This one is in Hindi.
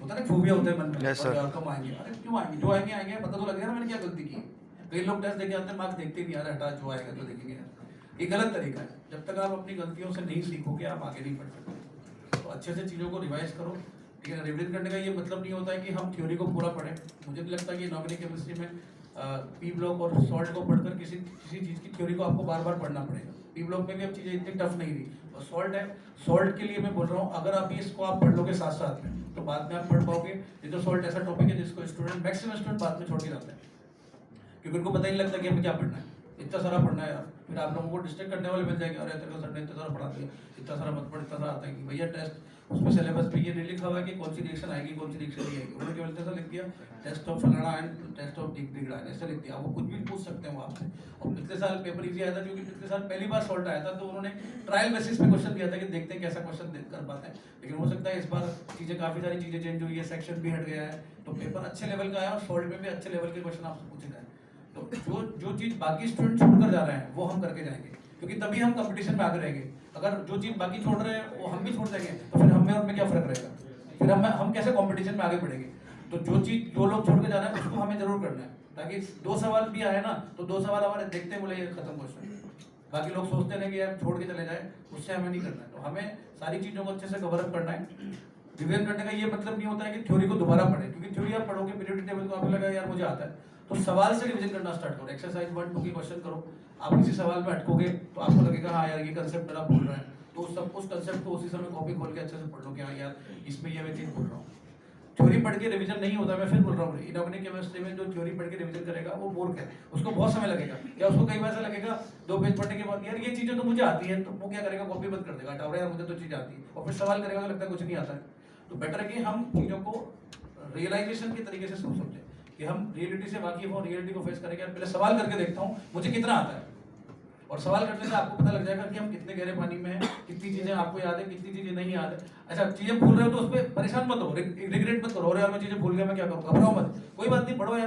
होता है ना, फोबिया होता है मन में। Yes, sir. और यार कम आएंगे, अरे क्यों आएंगे, जो आएंगे आएंगे, पता तो लगेगा ना मैंने क्या गलती की है। कई लोग टेस्ट देके आते हैं, मार्क्स देखते ही नहीं, यार हटा जो आएगा तो देखेंगे यार। ये गलत तरीका है। जब तक आप अपनी गलतियों से नहीं सीखोगे आप आगे नहीं बढ़ सकते। तो अच्छे से चीज़ों को रिवाइज करो, ठीक है। रिविजन करने का ये मतलब नहीं होता है कि हम थ्योरी को पूरा पढ़ें। मुझे नहीं लगता कि इनऑर्गेनिक केमिस्ट्री में पी ब्लॉक और सॉल्ट को पढ़कर किसी चीज़ की थ्योरी को आपको बार बार पढ़ना पड़ेगा। पी ब्लॉक में भी अब चीज़ें इतनी टफ नहीं थी, और सॉल्ट है, सॉल्ट के लिए मैं बोल रहा हूँ, अगर आप इसको आप पढ़ लोगे साथ साथ में तो बाद में आप पढ़ पाओगे। ये तो सॉल्ट ऐसा टॉपिक है जिसको स्टूडेंट, मैक्सिमम स्टूडेंट बाद में छोड़ के जाते हैं, क्योंकि उनको पता ही नहीं लगता कि हमें क्या पढ़ना है। इतना सारा पढ़ना है यार, फिर आप लोगों को डिस्ट्रैक्ट करने वाले मिल जाएंगे, अरे तेरे को सर ने इतना सारा पढ़ा दिया, इतना सारा मत पढ़, इतना सारा आता है कि भैया टेस्ट उसमें सिलेबस पे ये नहीं लिखा हुआ है कि कौन सी रिएक्शन आएगी कौन सी रिएक्शन नहीं आएगी। उन्होंने केवल ऐसा लिख दिया टेस्ट ऑफ फलाना एंड टेस्ट ऑफ डिग्रा, ऐसा लिख दिया। वो कुछ भी पूछ सकते हैं वो आपसे। और पिछले साल पेपर इजी आया था क्योंकि पिछले साल पहली बार सॉल्ट आया था, तो उन्होंने ट्रायल बेसिस पे क्वेश्चन दिया था कि देखते हैं कैसा क्वेश्चन कर पाते हैं। लेकिन हो सकता है इस बार चीज़ें, काफ़ी सारी चीज़ें चेंज हुई है, सेक्शन भी हट गया है, तो पेपर अच्छे लेवल का आया और सॉल्ट में भी अच्छे लेवल के क्वेश्चन आपसे पूछे जाए। तो जो चीज़ बाकी स्टूडेंट छोड़कर जा रहे हैं वो हम करके जाएंगे, क्योंकि तभी हम कंपटीशन में आगे रहेंगे। अगर जो चीज़ बाकी छोड़ रहे हैं वो हम भी छोड़ देंगे तो फिर हमें और उनमें क्या फर्क रहेगा, फिर हम कैसे कंपटीशन में आगे बढ़ेंगे। तो जो चीज़ जो लोग छोड़ के जा रहे हैं उसको हमें जरूर करना है, ताकि 2 सवाल भी आए ना तो 2 सवाल हमारे देखते बोले ये खत्म क्वेश्चन। बाकी लोग सोचते हैं कि यार छोड़ के चले जाए, उससे हमें नहीं करना है। तो हमें सारी चीज़ों को अच्छे से कवर अप करना है। रिवीजन करने का ये मतलब नहीं होता है कि थ्योरी को दोबारा पढ़ें, क्योंकि थ्योरी आप पढ़ोगे पीरियड टेबल को आपको लगा यार मुझे आता है, तो सवाल से रिवीजन करना स्टार्ट करो। एक्सरसाइज 1, 2 के क्वेश्चन करो, आप किसी सवाल में अटकोगे तो आपको लगेगा हाँ यार ये कंसेप्ट मेरा भूल रहा है, तो उस कंसेप्ट को उसी समय कॉपी खोल के अच्छे से पढ़ लो कि हाँ यार इसमें ये मैं चीज़ भूल रहा हूँ। थ्योरी पढ़ के रिवीजन नहीं होता, मैं फिर बोल रहा हूँ, इनऑर्गेनिक केमिस्ट्री में जो थ्योरी पढ़ के रिवीजन करेगा वो मूर्ख है, उसको बहुत समय लगेगा, या उसको कई बार ऐसा लगेगा 2 पेज पढ़ने के बाद यार ये चीज़ें तो मुझे आती है, तो वो क्या करेगा, कॉपी बंद कर देगा, हटाओ यार मुझे तो चीज़ आती है, और फिर सवाल करेगा तो लगता है कुछ नहीं आता है। तो बेटर है कि हम चीज़ों को रियलाइजेशन के तरीके से सोच समझें, कि हम रियलिटी से वाकिफ हो, रियलिटी को फेस करेंगे। पहले सवाल करके देखता हूँ मुझे कितना आता है, और सवाल करने से आपको पता लग जाएगा कि हम कितने गहरे पानी में हैं, कितनी चीज़ें आपको याद है, कितनी चीज़ें नहीं याद है। अच्छा, चीज़ें भूल रहे हो तो उस पर परेशान मत हो, रिग्रेट मत करो, और यार मैं चीज़ें भूल गया मैं क्या करूँ, घबराओ मत, कोई बात नहीं, पढ़ो यार,